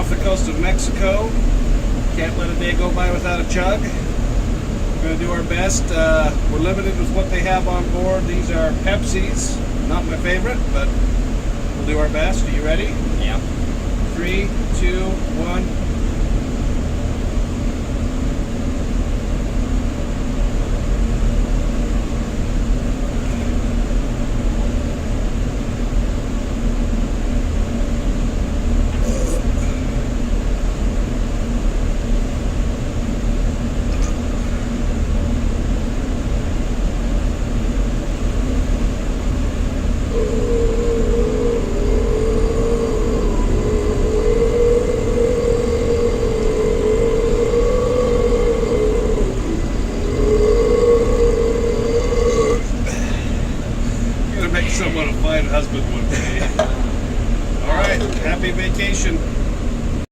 off the coast of Mexico. Can't let a day go by without a chug. We're going to do our best. We're limited with what they have on board. These are Pepsis. Not my favorite, but we'll do our best. Are you ready? Yeah. 3, 2, 1. Make someone a fine husband one day. All right, happy vacation.